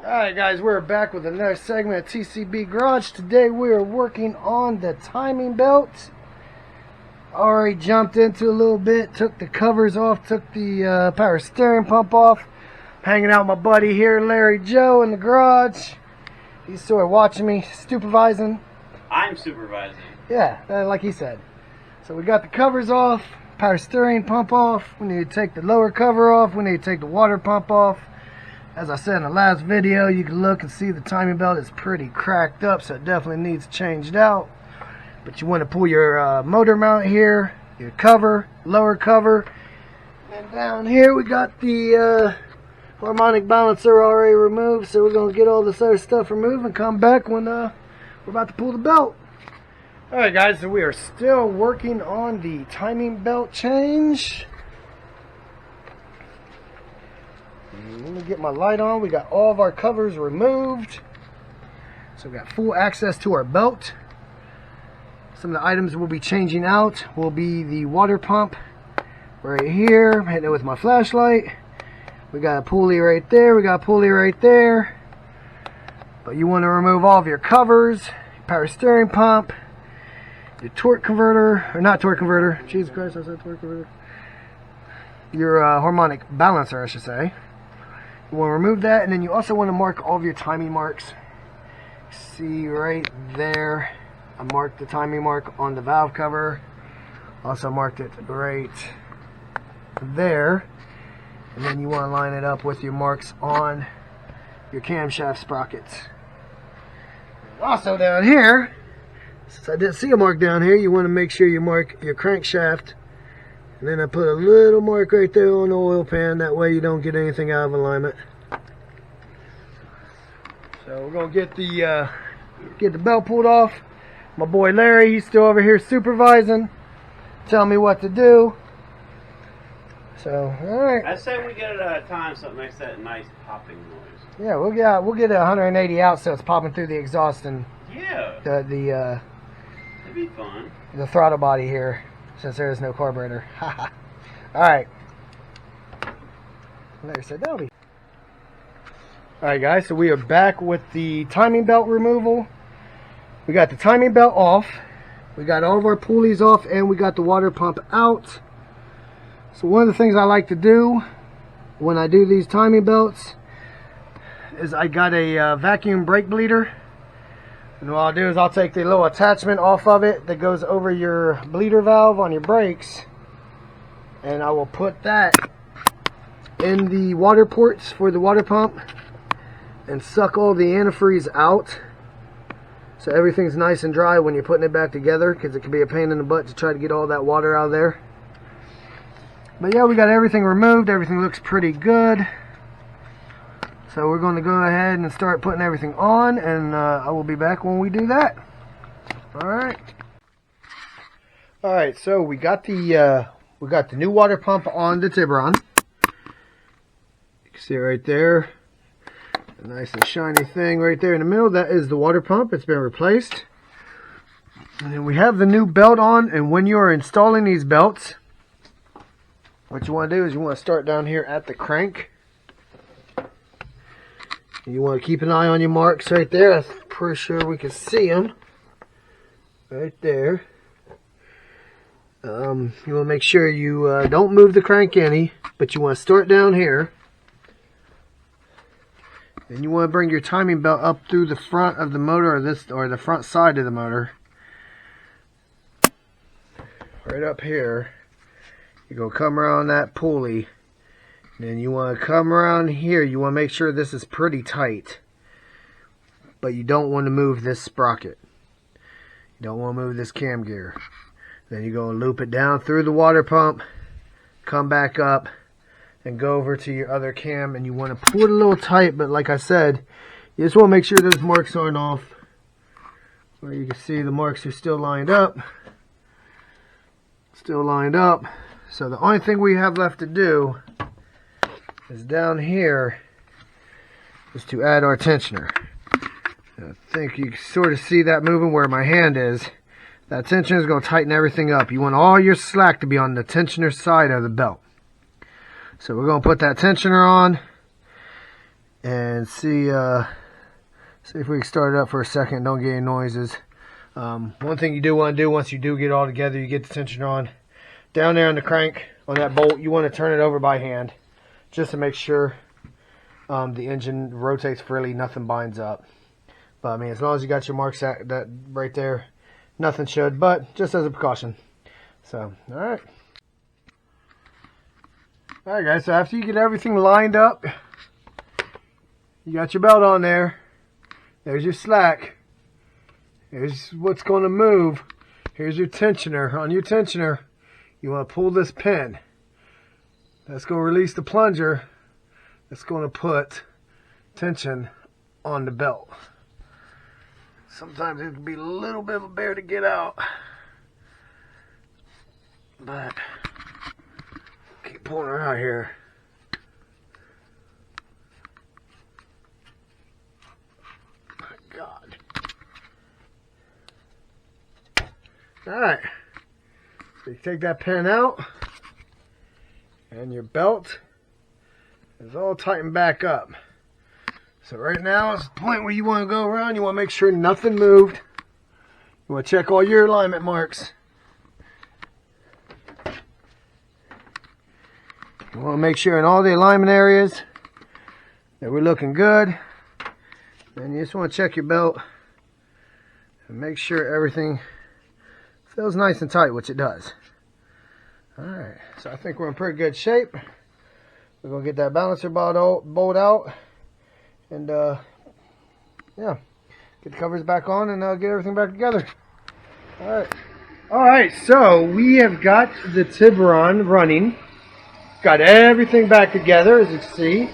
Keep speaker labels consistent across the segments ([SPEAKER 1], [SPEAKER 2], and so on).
[SPEAKER 1] Alright guys, we're back with another segment of T.C.B. Garage. Today we are working on the timing belt. Already jumped into a little bit, took the covers off, took the power steering pump off. Hanging out with my buddy here, Larry Joe, in the garage. He's sort of watching me, supervising.
[SPEAKER 2] I'm supervising.
[SPEAKER 1] Yeah, like he said. So we got the covers off, power steering pump off. We need to take the lower cover off. We need to take the water pump off. As I said in the last video, you can look and see the timing belt is pretty cracked up, so it definitely needs changed out. But you want to pull your motor mount here, your cover, lower cover. And down here we got the harmonic balancer already removed, so we're going to get all this other stuff removed and come back when we're about to pull the belt. Alright guys, so we are still working on the timing belt change. Let me get my light on. We got all of our covers removed. So we got full access to our belt. Some of the items we'll be changing out will be the water pump right here. I'm hitting it with my flashlight. We got a pulley right there. We got a pulley right there. But you want to remove all of your covers, your power steering pump, your torque converter, or not torque converter. Jesus Christ, I said torque converter. Your harmonic balancer, I should say. You want to remove that, and then you also want to mark all of your timing marks. See right there, I marked the timing mark on the valve cover. Also marked it right there. And then you want to line it up with your marks on your camshaft sprockets. Also down here, since I didn't see a mark down here, you want to make sure you mark your crankshaft. And then I put a little mark right there on the oil pan, that way you don't get anything out of alignment. So we're gonna get the belt pulled off. My boy Larry, he's still over here supervising, telling me what to do. So, alright.
[SPEAKER 2] I say we get it at a time so it makes that nice popping noise.
[SPEAKER 1] Yeah, we'll get it 180 out so it's popping through the exhaust and
[SPEAKER 2] that'd be fun.
[SPEAKER 1] The throttle body here, since there is no carburetor. Alright. Larry said that'll be. Alright guys, so we are back with the timing belt removal. We got the timing belt off. We got all of our pulleys off, and we got the water pump out. So one of the things I like to do when I do these timing belts is I got a vacuum brake bleeder. And what I'll do is I'll take the little attachment off of it that goes over your bleeder valve on your brakes, and I will put that in the water ports for the water pump and suck all the antifreeze out, so everything's nice and dry when you're putting it back together, because it can be a pain in the butt to try to get all that water out of there. But yeah, we got everything removed. Everything looks pretty good. So we're going to go ahead and start putting everything on, and I will be back when we do that. Alright. Alright, so we got the new water pump on the Tiburon. You can see it right there. A nice and shiny thing right there in the middle. That is the water pump. It's been replaced. And then we have the new belt on, and when you are installing these belts, what you want to do is you want to start down here at the crank. You want to keep an eye on your marks right there. I'm pretty sure we can see them right there. You want to make sure you don't move the crank any, but you want to start down here. Then you want to bring your timing belt up through the front of the motor, or the front side of the motor. Right up here. You're going to come around that pulley. Then you want to come around here. You want to make sure this is pretty tight. But you don't want to move this sprocket. You don't want to move this cam gear. Then you go and loop it down through the water pump. Come back up. And go over to your other cam. And you want to pull it a little tight. But like I said, you just want to make sure those marks aren't off. Where you can see the marks are still lined up. Still lined up. So the only thing we have left to do is down here is to add our tensioner. I think you can sort of see that moving where my hand is. That tensioner is going to tighten everything up. You want all your slack to be on the tensioner side of the belt. So we're going to put that tensioner on, and see if we can start it up for a second. Don't get any noises. One thing you do want to do once you do get it all together, you get the tension on down there on the crank on that bolt. You want to turn it over by hand just to make sure the engine rotates freely, nothing binds up. But I mean, as long as you got your marks that right there, nothing should, but just as a precaution. So, alright guys, so after you get everything lined up, you got your belt on there, there's your slack, here's what's going to move, here's your tensioner. On your tensioner, you want to pull this pin. That's going to release the plunger. That's going to put tension on the belt. Sometimes it can be a little bit of a bear to get out, but keep pulling her out here. My God. Alright, so you take that pin out, and your belt is all tightened back up. So right now is the point where you want to go around. You want to make sure nothing moved. You want to check all your alignment marks. You want to make sure in all the alignment areas that we're looking good. And you just want to check your belt and make sure everything feels nice and tight, which it does. Alright, so I think we're in pretty good shape. We're going to get that balancer bolt out. And yeah, get the covers back on and get everything back together. Alright, so we have got the Tiburon running. Got everything back together, as you can see.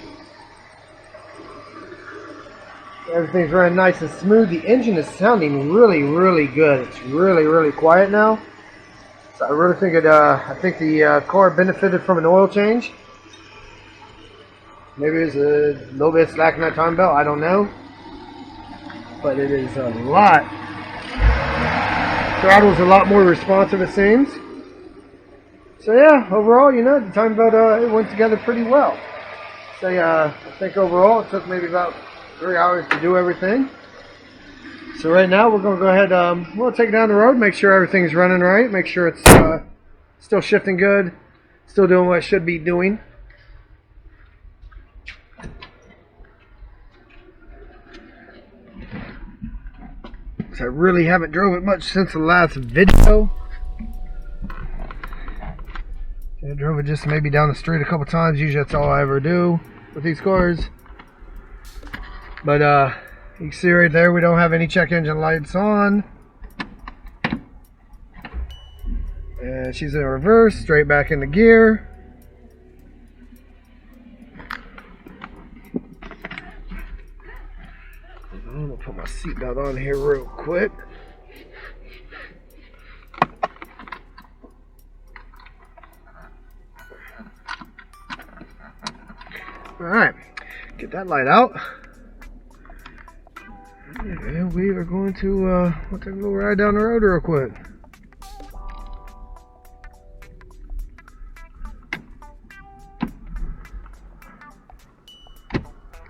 [SPEAKER 1] Everything's running nice and smooth. The engine is sounding really, really good. It's really, really quiet now. So I really think the car benefited from an oil change. Maybe it's a little bit slack in that time belt, I don't know. But it is a lot. Throttle's a lot more responsive, it seems. So yeah, overall, you know, the time belt it went together pretty well. So I think overall it took maybe about 3 hours to do everything. So right now we're going to go ahead, we'll take it down the road, make sure everything's running right, make sure it's still shifting good, still doing what it should be doing. So I really haven't drove it much since the last video. I drove it just maybe down the street a couple times. Usually that's all I ever do with these cars. But you can see right there we don't have any check engine lights on. And she's in reverse, straight back into gear. I'm gonna put my seatbelt on here real quick. Alright, get that light out. And we are going to take a little ride down the road real quick.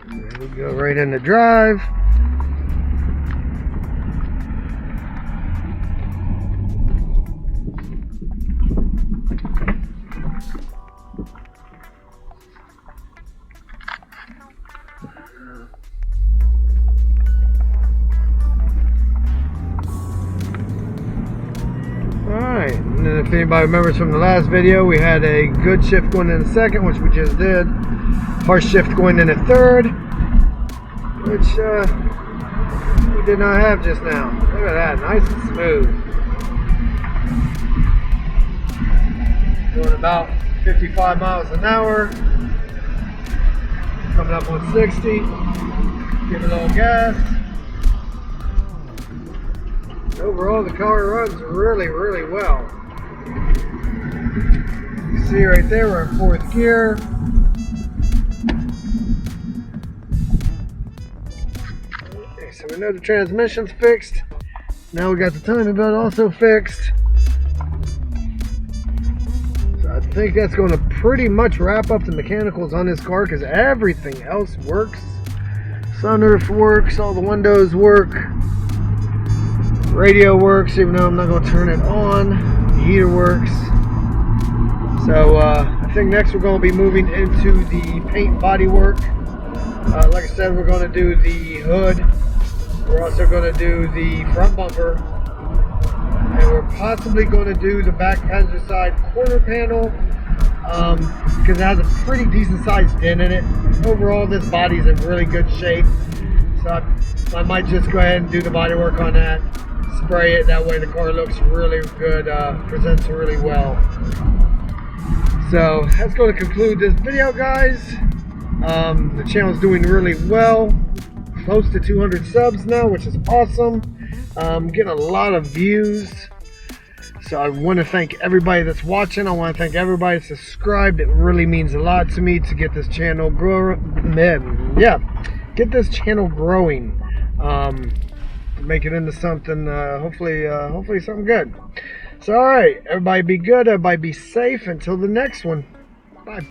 [SPEAKER 1] There we go, right in the drive. Alright, and then if anybody remembers from the last video, we had a good shift going in the second, which we just did. Harsh shift going in the third, which we did not have just now. Look at that, nice and smooth. Going about 55 miles an hour. Coming up on 60. Give it a little gas. Overall, the car runs really, really well. You see right there, we're in fourth gear. Okay, so we know the transmission's fixed. Now we got the timing belt also fixed. So I think that's going to pretty much wrap up the mechanicals on this car because everything else works Sunroof works, all the windows work. Radio works, even though I'm not going to turn it on. The heater works. So I think next we're going to be moving into the paint body work. Like I said, we're going to do the hood. We're also going to do the front bumper. And we're possibly going to do the back passenger side quarter panel. Because it has a pretty decent sized dent in it. Overall, this body is in really good shape. So I might just go ahead and do the body work on that. Spray it, that way the car looks really good, presents really well. So that's going to conclude this video, guys. The channel's doing really well, close to 200 subs now, which is awesome. Getting a lot of views. So I want to thank everybody that's watching. I want to thank everybody that's subscribed. It really means a lot to me to get this channel get this channel growing. Make it into something, hopefully something good. So, all right, everybody be good, everybody be safe. Until the next one, bye.